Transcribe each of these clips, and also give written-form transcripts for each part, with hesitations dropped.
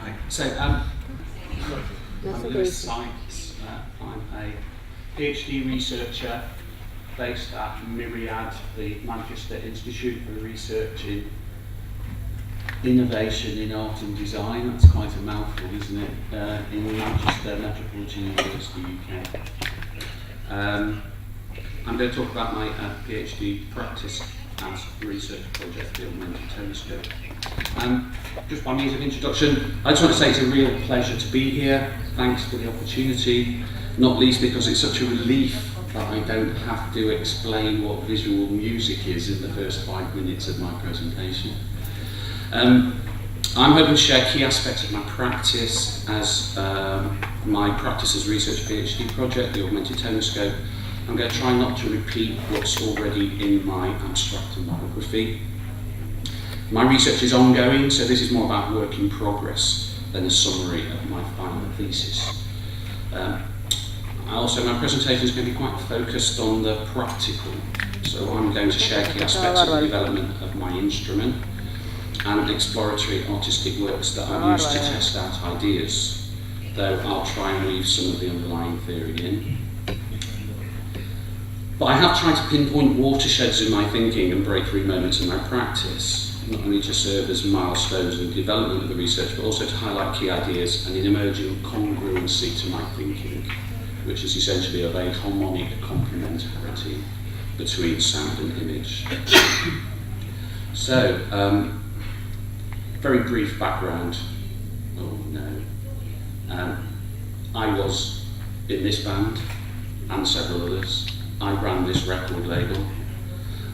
Right. So, I'm Lewis Sykes. I'm a PhD researcher based at Myriad, the Manchester Institute for Research in Innovation in Art and Design. That's quite a mouthful, isn't it? In Manchester Metropolitan University, UK. I'm going to talk about my PhD practice as research project, the Augmented Tonoscope. Just by means of introduction, I just want to say it's a real pleasure to be here. Thanks for the opportunity, not least because it's such a relief that I don't have to explain what visual music is in the first 5 minutes of my presentation. I'm hoping to share key aspects of my practice as my practice as research PhD project, the Augmented Tonoscope. I'm going to try not to repeat what's already in my abstract and biography. My research is ongoing, so this is more about work in progress than a summary of my final thesis. My presentation is going to be quite focused on the practical, so I'm going to share key aspects of the development of my instrument and exploratory artistic works that I've used to test out ideas, though I'll try and weave some of the underlying theory in. But I have tried to pinpoint watersheds in my thinking and breakthrough moments in my practice, not only to serve as milestones in the development of the research, but also to highlight key ideas and an emerging congruency to my thinking, which is essentially of a harmonic complementarity between sound and image. So, very brief background. Oh no. I was in this band and several others. I ran this record label,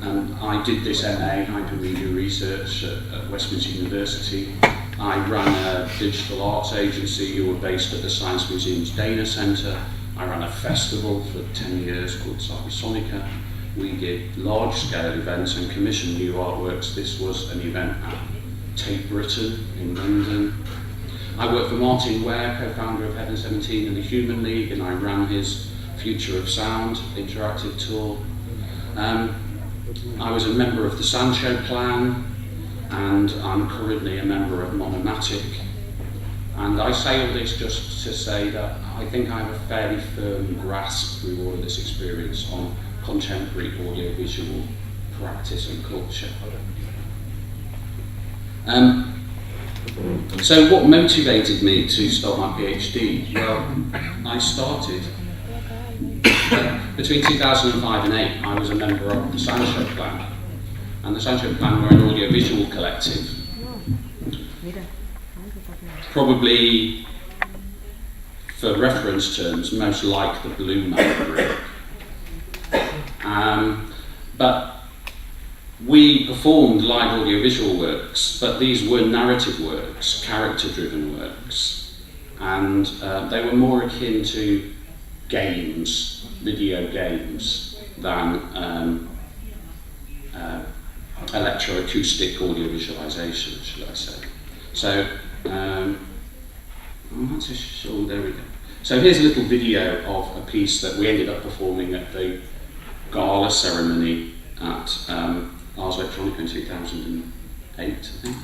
and I did this MA hypermedia research at Westminster University. I ran a digital arts agency who were based at the Science Museum's Dana Centre. I ran a festival for 10 years called Cybersonica. We did large-scale events and commissioned new artworks. This was an event at Tate Britain in London. I worked for Martín, co-founder of Heaven 17 and the Human League, and I ran his Future of Sound interactive tour. I was a member of the Sancho Plan, and I'm currently a member of Monomatic. And I say all this just to say that I think I have a fairly firm grasp through all of this experience on contemporary audiovisual practice and culture. So what motivated me to start my PhD? Well, I started between 2005 and 2008, I was a member of the Sancho Plan. And the Sancho Plan were an audiovisual collective. Probably, for reference terms, most like the Blue Man Group. But we performed live audiovisual works, but these were narrative works, character-driven works. And they were more akin to games, video games, than electroacoustic audio visualization, should I say. So, there we go. So here's a little video of a piece that we ended up performing at the gala ceremony at Ars Electronica in 2008, I think.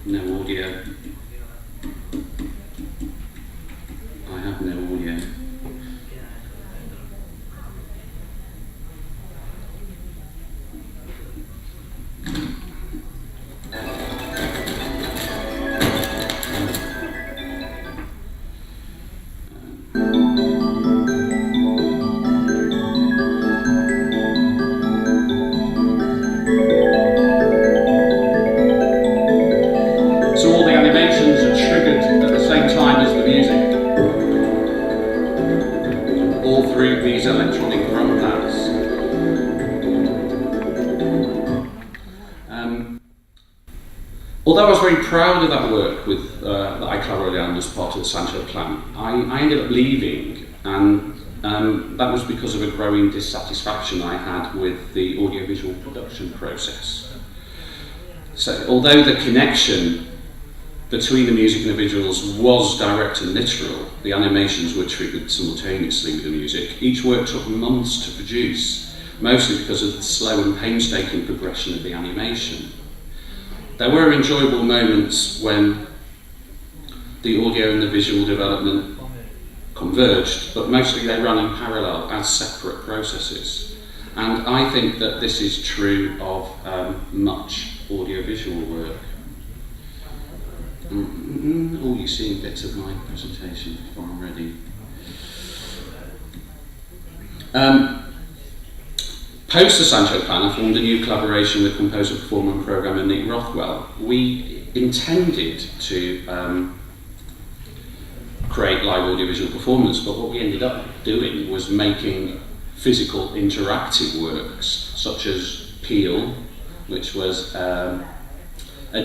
No audio. I have no audio. So all the animations are triggered at the same time as the music. All through these electronic drum pads. Although I was very proud of that work with that I collaborated on as part of the Sancho Plan, I ended up leaving, and that was because of a growing dissatisfaction I had with the audiovisual production process. So, although the connection between the music and the visuals was direct and literal, the animations were triggered simultaneously with the music. Each work took months to produce, mostly because of the slow and painstaking progression of the animation. There were enjoyable moments when the audio and the visual development converged, but mostly they ran in parallel as separate processes. And I think that this is true of much audiovisual work. Oh, you're seeing bits of my presentation before I'm ready. Post the Sancho plan, I formed a new collaboration with composer, performer and programmer Nick Rothwell. We intended to create live audiovisual performance, but what we ended up doing was making physical interactive works, such as Peel, which was a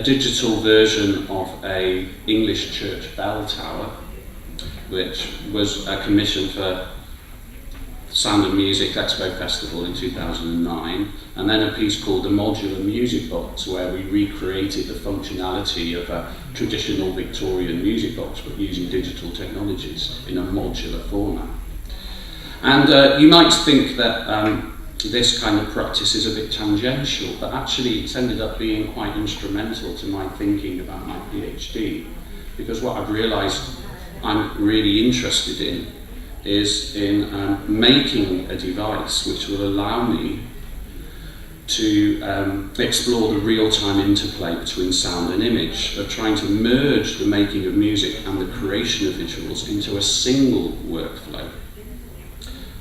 digital version of a English church bell tower, which was a commission for Sound and Music Expo Festival in 2009, and then a piece called the Modular Music Box, where we recreated the functionality of a traditional Victorian music box, but using digital technologies in a modular format. And you might think that this kind of practice is a bit tangential, but actually it's ended up being quite instrumental to my thinking about my PhD, because what I've realised I'm really interested in is in making a device which will allow me to explore the real-time interplay between sound and image, of trying to merge the making of music and the creation of visuals into a single workflow.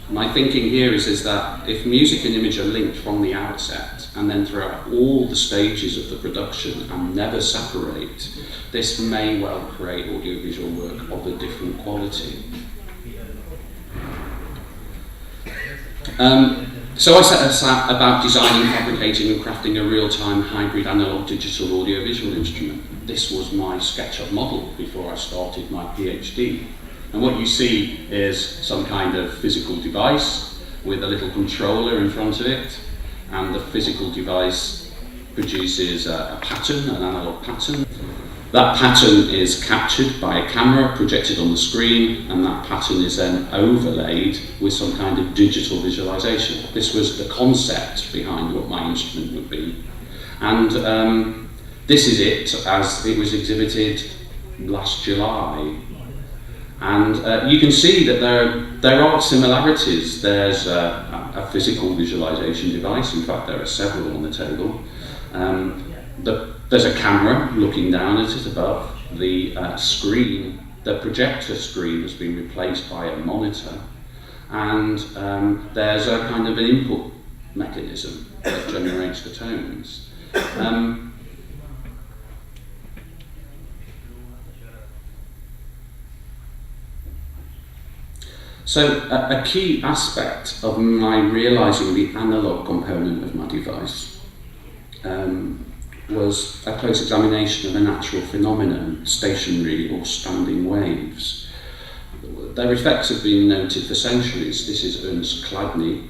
My thinking here is that if music and image are linked from the outset and then throughout all the stages of the production and never separate, this may well create audiovisual work of a different quality. So I set about designing, fabricating and crafting a real-time hybrid analog-digital audiovisual instrument. This was my SketchUp model before I started my PhD. And what you see is some kind of physical device with a little controller in front of it, and the physical device produces a pattern, an analog pattern. That pattern is captured by a camera, projected on the screen, and that pattern is then overlaid with some kind of digital visualization. This was the concept behind what my instrument would be. And this is it as it was exhibited last July. And you can see that there are similarities. There's a physical visualization device. In fact, there are several on the table. There's a camera looking down at it above. The screen, the projector screen, has been replaced by a monitor. And there's a kind of an input mechanism that generates the tones. So a key aspect of my realising the analog component of my device was a close examination of a natural phenomenon, stationary or standing waves. Their effects have been noted for centuries. This is Ernst Chladni,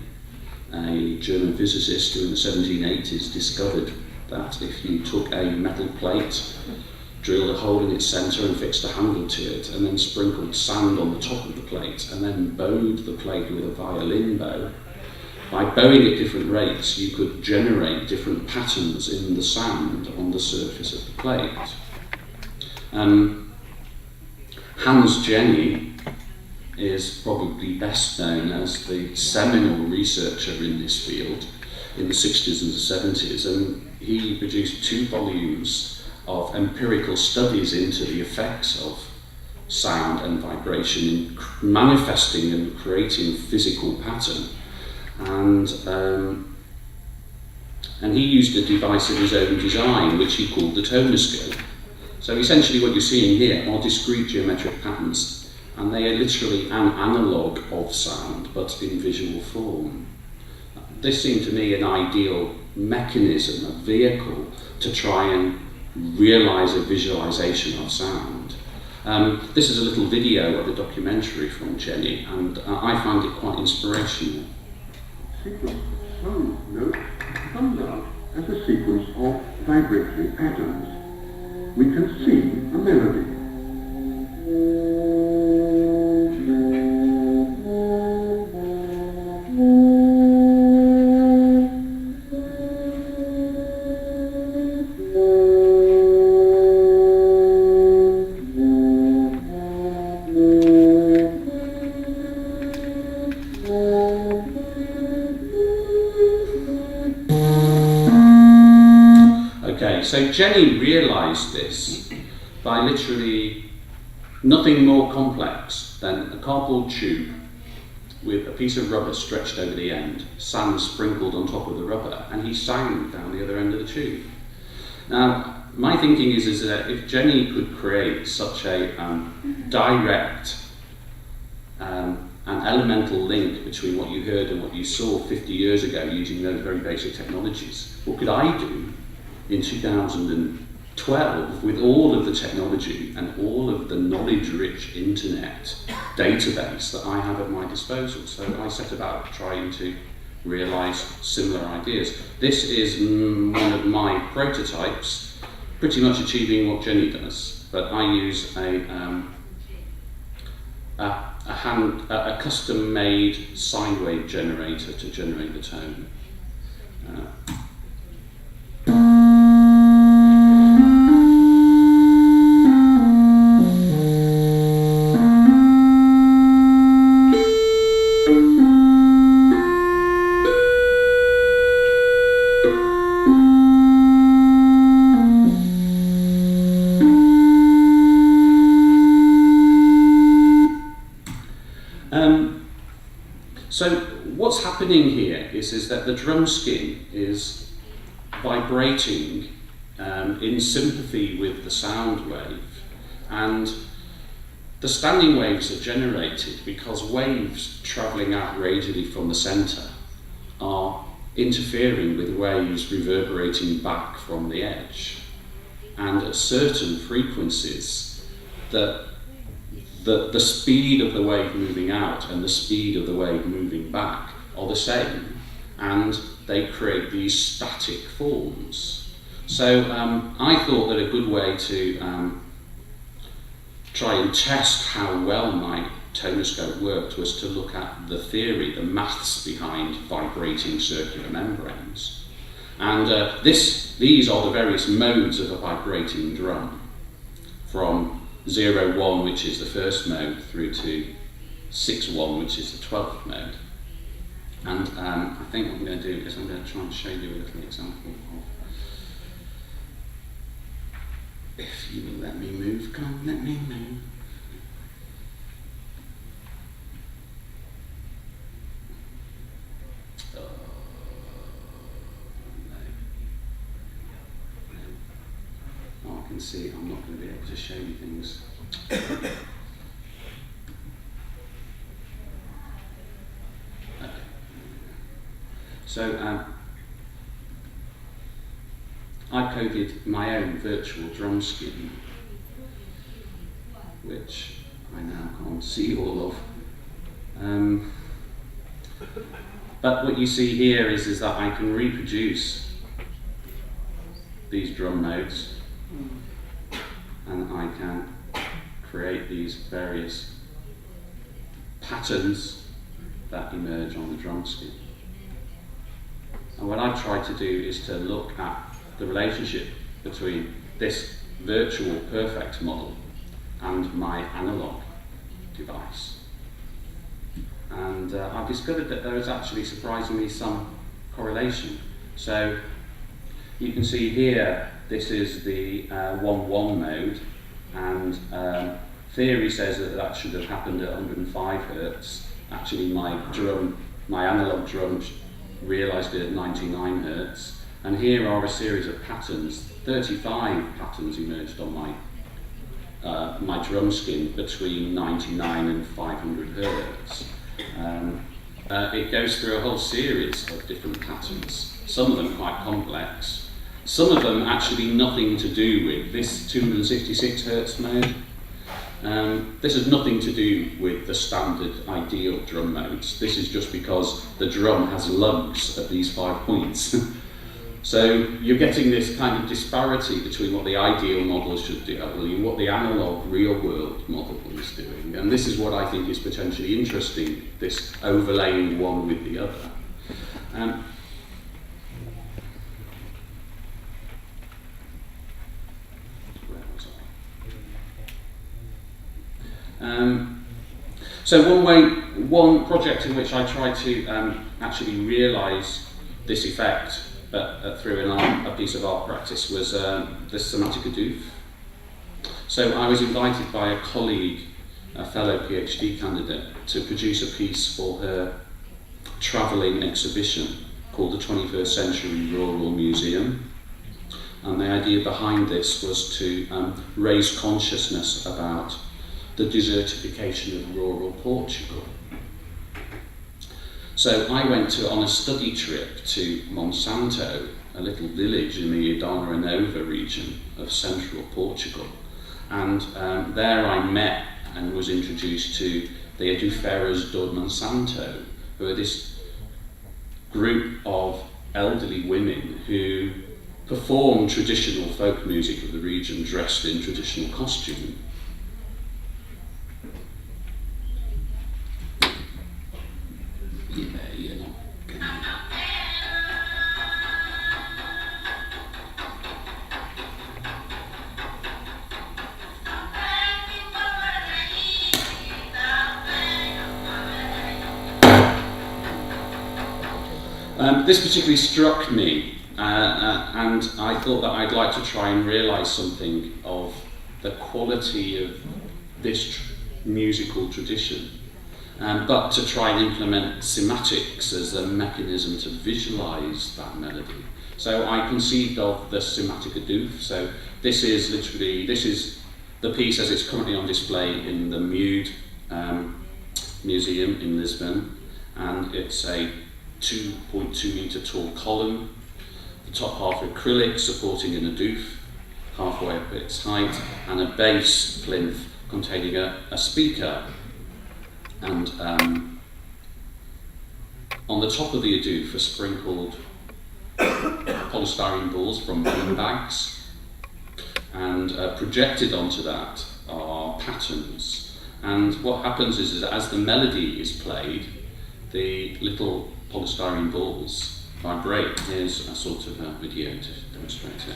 a German physicist who in the 1780s discovered that if you took a metal plate, drilled a hole in its centre and fixed a handle to it, and then sprinkled sand on the top of the plate, and then bowed the plate with a violin bow, by bowing at different rates, you could generate different patterns in the sand on the surface of the plate. Hans Jenny is probably best known as the seminal researcher in this field in the 60s and the 70s, and he produced 2 volumes of empirical studies into the effects of sound and vibration in manifesting and creating physical pattern. And he used a device of his own design, which he called the Tonoscope. So essentially what you're seeing here are discrete geometric patterns, and they are literally an analogue of sound, but in visual form. This seemed to me an ideal mechanism, a vehicle, to try and realise a visualisation of sound. This is a little video of a documentary from Jenny, and I found it quite inspirational. Sequence sound note comes out as a sequence of vibratory patterns. We can see a melody. Okay, so Jenny realised this by literally nothing more complex than a cardboard tube with a piece of rubber stretched over the end, sand sprinkled on top of the rubber, and he sang down the other end of the tube. Now, my thinking is that if Jenny could create such a direct and elemental link between what you heard and what you saw 50 years ago using those very basic technologies, what could I do in 2012 with all of the technology and all of the knowledge-rich internet database that I have at my disposal? So I set about trying to realise similar ideas. This is one of my prototypes, pretty much achieving what Jenny does, but I use a custom-made sine wave generator to generate the tone. So what's happening here is that the drum skin is vibrating in sympathy with the sound wave, and the standing waves are generated because waves travelling out radially from the centre are interfering with waves reverberating back from the edge, and at certain frequencies the speed of the wave moving out and the speed of the wave moving back are the same, and they create these static forms. So I thought that a good way to try and test how well my tonoscope worked was to look at the theory, the maths behind vibrating circular membranes. And these are the various modes of a vibrating drum, from 0-1, which is the first mode, through to 6-1, which is the 12th mode. And I think what I'm going to do is I'm going to try and show you a little example of, if you will let me move, come on, let me move. I can see I'm not going to be able to show you things. Okay. So I coded my own virtual drum skin, which I now can't see all of. But what you see here is that I can reproduce these drum modes, and I can create these various patterns that emerge on the drum skin. And what I've tried to do is to look at the relationship between this virtual perfect model and my analog device. And I've discovered that there is actually surprisingly some correlation. So you can see here, this is the 1-1 mode, and theory says that should have happened at 105 Hertz. Actually, my analog drum realised it at 99 Hertz. And here are a series of patterns. 35 patterns emerged on my drum skin between 99 and 500 Hertz. It goes through a whole series of different patterns, some of them quite complex, some of them actually nothing to do with this 266 Hertz mode. This has nothing to do with the standard ideal drum modes. This is just because the drum has lugs at these 5 points. So you're getting this kind of disparity between what the ideal model should do and what the analog real-world model is doing. And this is what I think is potentially interesting, this overlaying one with the other. So one project in which I tried to actually realise this effect through a piece of art practice was the Somatic Adoof. So I was invited by a colleague, a fellow PhD candidate, to produce a piece for her travelling exhibition called the 21st Century Rural Museum. And the idea behind this was to raise consciousness about the desertification of rural Portugal. So I went on a study trip to Monsanto, a little village in the Adana and Nova region of central Portugal. And there I met and was introduced to the Adufeiras do Monsanto, who are this group of elderly women who perform traditional folk music of the region dressed in traditional costume. Yeah, you're not gonna... This particularly struck me, and I thought that I'd like to try and realise something of the quality of this musical tradition, but to try and implement cymatics as a mechanism to visualise that melody. So I conceived of the Somatic Adoof. So this is the piece as it's currently on display in the Mude Museum in Lisbon, and it's a 2.2 metre tall column, the top half acrylic supporting an adoof, halfway up its height, and a bass plinth containing a speaker. And on the top of the adoof are sprinkled polystyrene balls from bean bags, and projected onto that are patterns. And what happens is as the melody is played, the little polystyrene balls vibrate. Here's a sort of a video to demonstrate it.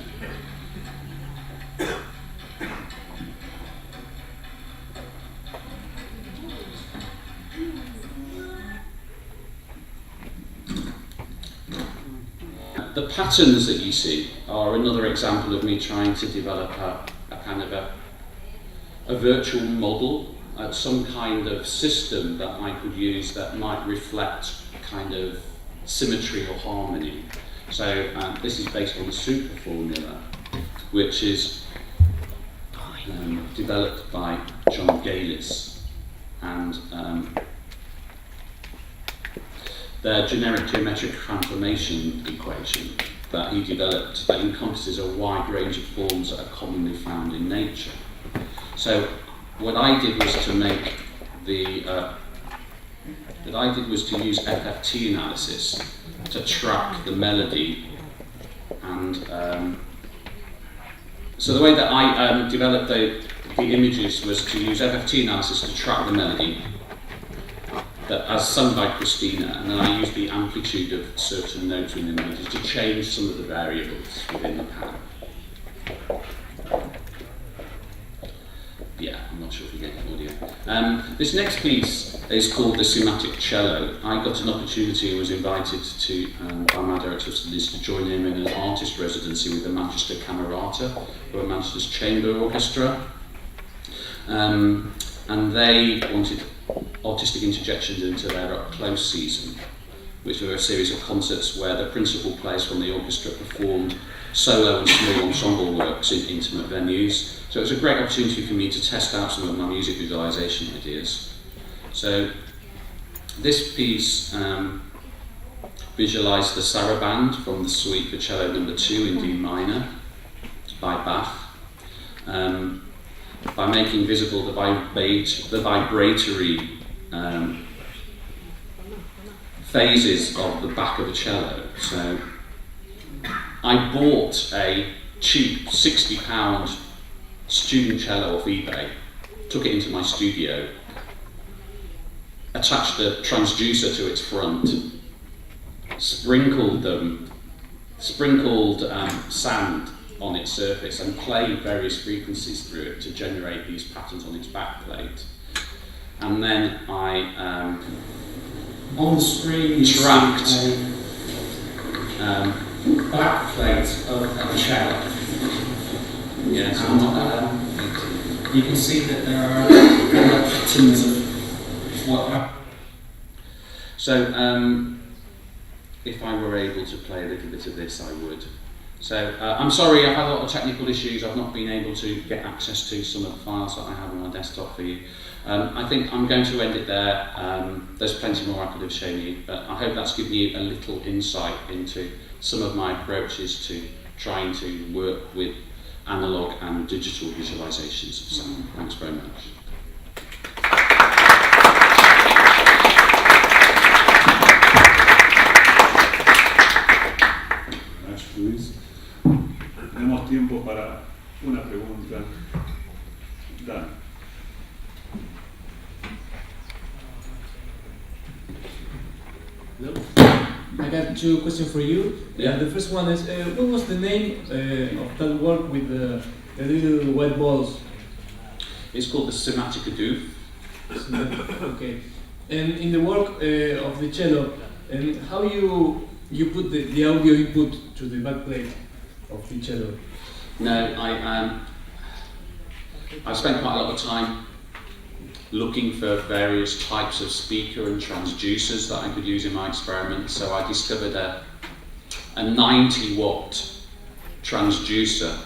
The patterns that you see are another example of me trying to develop a kind of a virtual model, some kind of system that I could use that might reflect kind of symmetry or harmony. So this is based on the super formula, which is developed by John Galis, and the generic geometric transformation equation that he developed that encompasses a wide range of forms that are commonly found in nature. So what I did was to make to use FFT analysis to track the melody, and so the way that I developed the images was to use FFT analysis to track the melody that as sung by Christina, and then I used the amplitude of certain notes within the melody to change some of the variables within the pattern. Yeah, I'm not sure if you're getting audio. This next piece is called the Somatic Cello. I got an opportunity and was invited to by my director of studies to join him in an artist residency with the Manchester CEIArtE, who are Manchester's chamber orchestra. And they wanted artistic interjections into their Up Close season, which were a series of concerts where the principal players from the orchestra performed solo and small ensemble works in intimate venues. So it was a great opportunity for me to test out some of my music visualization ideas. So this piece visualized the saraband from the Suite for Cello No. 2 in D minor by Bach, by making visible the vibratory phases of the back of a cello. So I bought a cheap £60 student cello off eBay, took it into my studio, attached a transducer to its front, sprinkled sand on its surface and played various frequencies through it to generate these patterns on its backplate. And then I on the screen tracked back plate of a cello. Yes, you can see that there are patterns of what happened. So, if I were able to play a little bit of this, I would. So, I'm sorry, I've had a lot of technical issues. I've not been able to get access to some of the files that I have on my desktop for you. I think I'm going to end it there. There's plenty more I could have shown you, but I hope that's given you a little insight into some of my approaches to trying to work with analog and digital visualizations of sound. Thanks very much. Gracias, Luis. Tenemos tiempo para una pregunta. Dan. Hello. I got two questions for you. Yeah. The first one is, what was the name of that work with the little white balls? It's called the Somatica Doof. Okay. And in the work of the cello, and how you put the audio input to the backplate of the cello? No, I spent quite a lot of time looking for various types of speaker and transducers that I could use in my experiment. So I discovered a 90-watt transducer,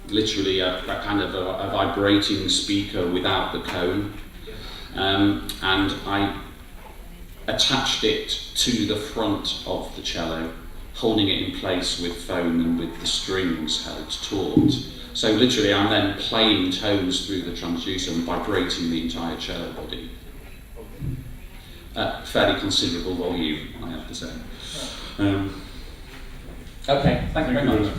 literally a kind of a vibrating speaker without the cone, and I attached it to the front of the cello, holding it in place with foam and with the strings held taut. So literally I'm then playing tones through the transducer and vibrating the entire cello body. Fairly considerable volume, I have to say. Okay, thank you very much.